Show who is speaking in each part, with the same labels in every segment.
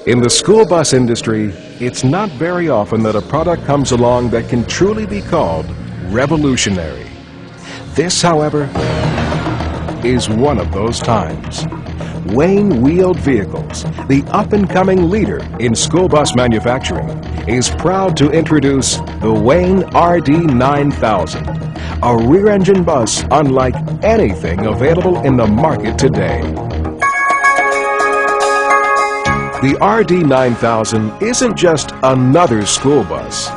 Speaker 1: In the school bus industry, it's not very often that a product comes along that can truly be called revolutionary. This, however, is one of those times. Wayne Wheeled Vehicles, the up-and-coming leader in school bus manufacturing, is proud to introduce the Wayne RD9000, a rear-engine bus unlike anything available in the market today. The RD9000 isn't just another school bus.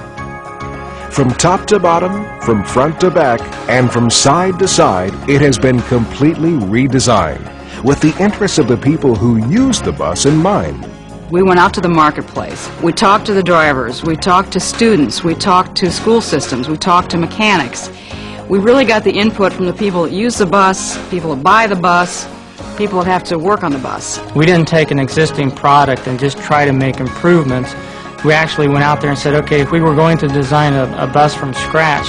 Speaker 1: From top to bottom, from front to back, and from side to side, it has been completely redesigned with the interests of the people who use the bus in mind.
Speaker 2: We went out to the marketplace. We talked to the drivers. We talked to students. We talked to school systems. We talked to mechanics. We really got the input from the people that use the bus, people that buy the bus, people that have to work on the bus.
Speaker 3: We didn't take an existing product and just try to make improvements. We actually went out there and said, okay, if we were going to design a bus from scratch,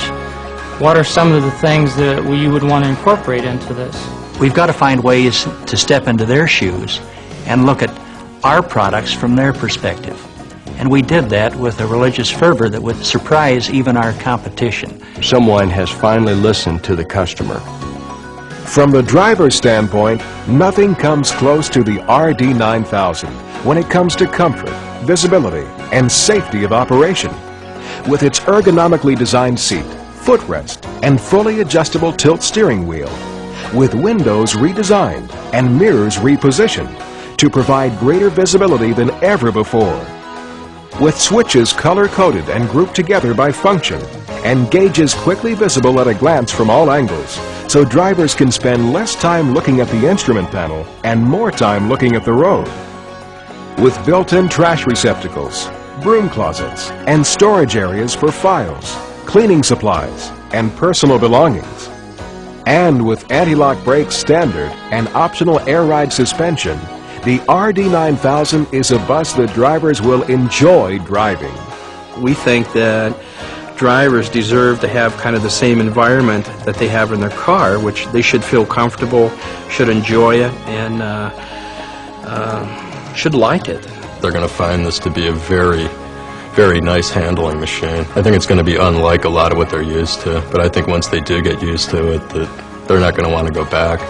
Speaker 3: what are some of the things that we would want to incorporate into this?
Speaker 4: We've got to find ways to step into their shoes and look at our products from their perspective. And we did that with a religious fervor that would surprise even our competition.
Speaker 5: Someone has finally listened to the customer.
Speaker 1: From the driver's standpoint, nothing comes close to the RD9000 when it comes to comfort, visibility, and safety of operation. With its ergonomically designed seat, footrest, and fully adjustable tilt steering wheel, with windows redesigned and mirrors repositioned to provide greater visibility than ever before. With switches color-coded and grouped together by function, and gauges quickly visible at a glance from all angles, so drivers can spend less time looking at the instrument panel and more time looking at the road. With built-in trash receptacles, broom closets, and storage areas for files, cleaning supplies, and personal belongings. And with anti-lock brakes standard and optional air ride suspension, the RD9000 is a bus that drivers will enjoy driving.
Speaker 6: We think that drivers deserve to have kind of the same environment that they have in their car, which they should feel comfortable, should enjoy it, and should like it.
Speaker 7: They're going to find this to be a very, very nice handling machine. I think it's going to be unlike a lot of what they're used to, but I think once they do get used to it, that they're not going to want to go back.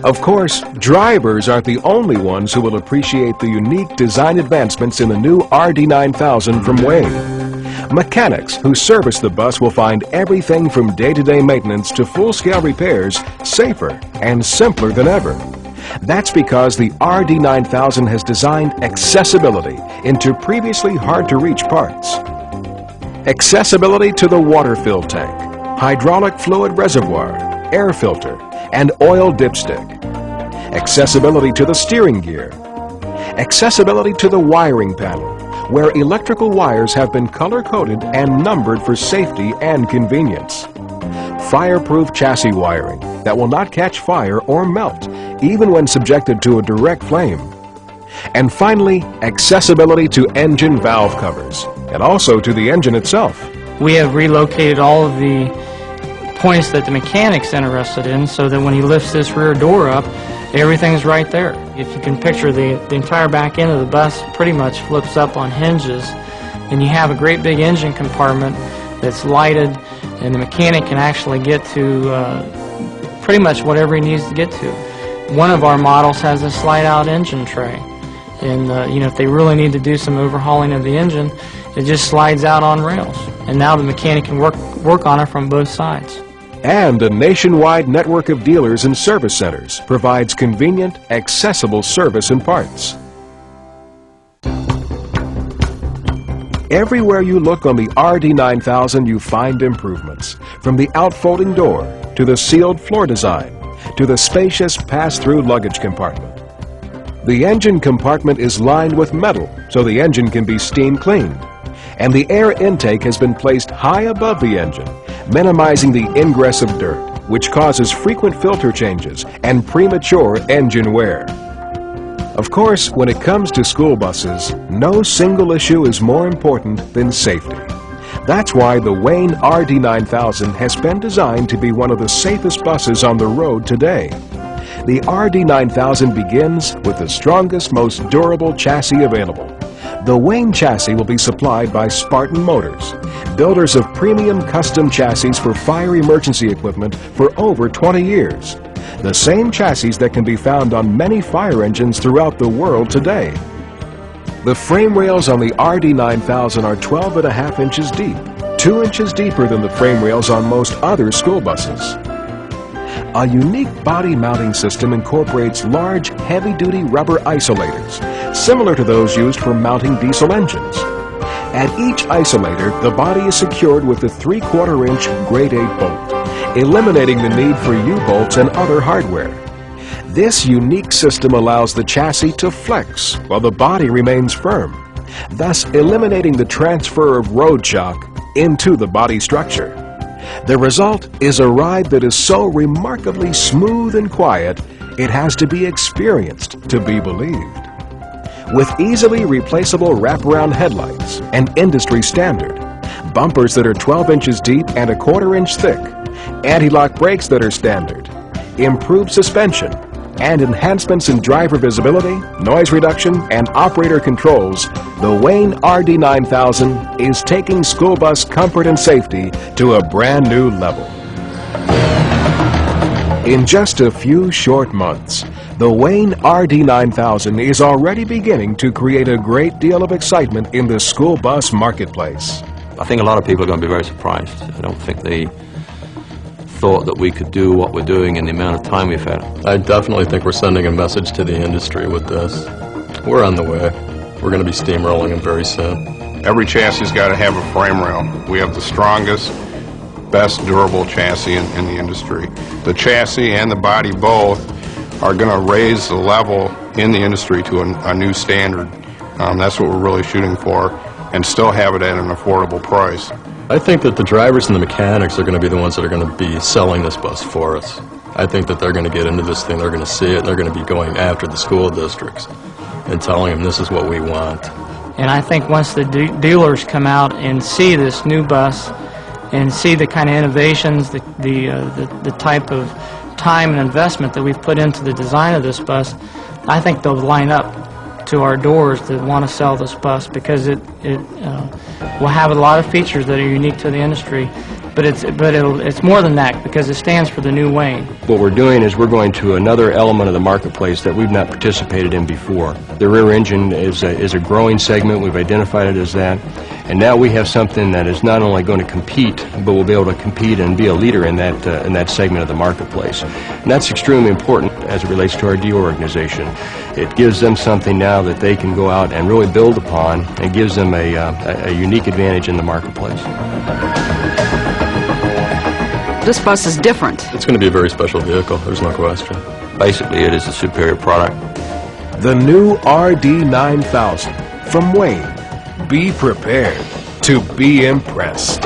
Speaker 1: Of course, drivers aren't the only ones who will appreciate the unique design advancements in the new RD9000 from Wayne. Mechanics who service the bus will find everything from day-to-day maintenance to full-scale repairs safer and simpler than ever. That's because the RD9000 has designed accessibility into previously hard-to-reach parts. Accessibility to the water fill tank, hydraulic fluid reservoir, air filter, and oil dipstick. Accessibility to the steering gear. Accessibility to the wiring panel, where electrical wires have been color-coded and numbered for safety and convenience. Fireproof chassis wiring that will not catch fire or melt, even when subjected to a direct flame. And finally, accessibility to engine valve covers, and also to the engine itself.
Speaker 3: We have relocated all of the points that the mechanic's interested in so that when he lifts this rear door up, everything's right there. If you can picture the entire back end of the bus pretty much flips up on hinges, and you have a great big engine compartment that's lighted, and the mechanic can actually get to pretty much whatever he needs to get to. One of our models has a slide-out engine tray, and if they really need to do some overhauling of the engine, it just slides out on rails, and now the mechanic can work on it from both sides.
Speaker 1: And a nationwide network of dealers and service centers provides convenient, accessible service and parts. Everywhere you look on the RD9000, you find improvements, from the outfolding door to the sealed floor design to the spacious pass-through luggage compartment. The engine compartment is lined with metal so the engine can be steam cleaned, and the air intake has been placed high above the engine, minimizing the ingress of dirt, which causes frequent filter changes and premature engine wear. Of course, when it comes to school buses, no single issue is more important than safety. That's why the Wayne RD9000 has been designed to be one of the safest buses on the road today. The RD9000 begins with the strongest, most durable chassis available. The Wayne chassis will be supplied by Spartan Motors, builders of premium custom chassis for fire emergency equipment for over 20 years. The same chassis that can be found on many fire engines throughout the world today. The frame rails on the RD9000 are 12.5 inches deep, 2 inches deeper than the frame rails on most other school buses. A unique body mounting system incorporates large, heavy-duty rubber isolators, similar to those used for mounting diesel engines. At each isolator, the body is secured with a 3/4 inch grade 8 bolt, eliminating the need for U-bolts and other hardware. This unique system allows the chassis to flex while the body remains firm, thus eliminating the transfer of road shock into the body structure. The result is a ride that is so remarkably smooth and quiet, it has to be experienced to be believed. With easily replaceable wraparound headlights, an industry standard, bumpers that are 12 inches deep and 1/4 inch thick, anti-lock brakes that are standard, improved suspension, and enhancements in driver visibility, noise reduction, and operator controls, the Wayne RD9000 is taking school bus comfort and safety to a brand new level. In just a few short months, the Wayne RD9000 is already beginning to create a great deal of excitement in the school bus marketplace.
Speaker 8: I think a lot of people are going to be very surprised. I don't think they thought that we could do what we're doing in the amount of time we've had.
Speaker 7: I definitely think we're sending a message to the industry with this. We're on the way. We're going to be steamrolling them very soon.
Speaker 9: Every chassis has got to have a frame rail. We have the strongest, best durable chassis in the industry. The chassis and the body both are going to raise the level in the industry to a new standard. That's what we're really shooting for, and still have it at an affordable price.
Speaker 7: I think that the drivers and the mechanics are going to be the ones that are going to be selling this bus for us. I think that they're going to get into this thing, they're going to see it, and they're going to be going after the school districts and telling them this is what we want.
Speaker 3: And I think once the dealers come out and see this new bus and see the kind of innovations, the type of time and investment that we've put into the design of this bus, I think they'll line up to our doors that want to sell this bus, because it will have a lot of features that are unique to the industry. But it's more than that, because it stands for the new Wayne.
Speaker 5: What we're doing is we're going to another element of the marketplace that we've not participated in before. The rear engine is a growing segment. We've identified it as that. And now we have something that is not only going to compete, but will be able to compete and be a leader in that segment of the marketplace. And that's extremely important as it relates to our dealer organization. It gives them something now that they can go out and really build upon, and gives them a unique advantage in the marketplace.
Speaker 2: This bus is different.
Speaker 7: It's going to be a very special vehicle, there's no question.
Speaker 8: Basically, it is a superior product.
Speaker 1: The new RD9000 from Wayne. Be prepared to be impressed.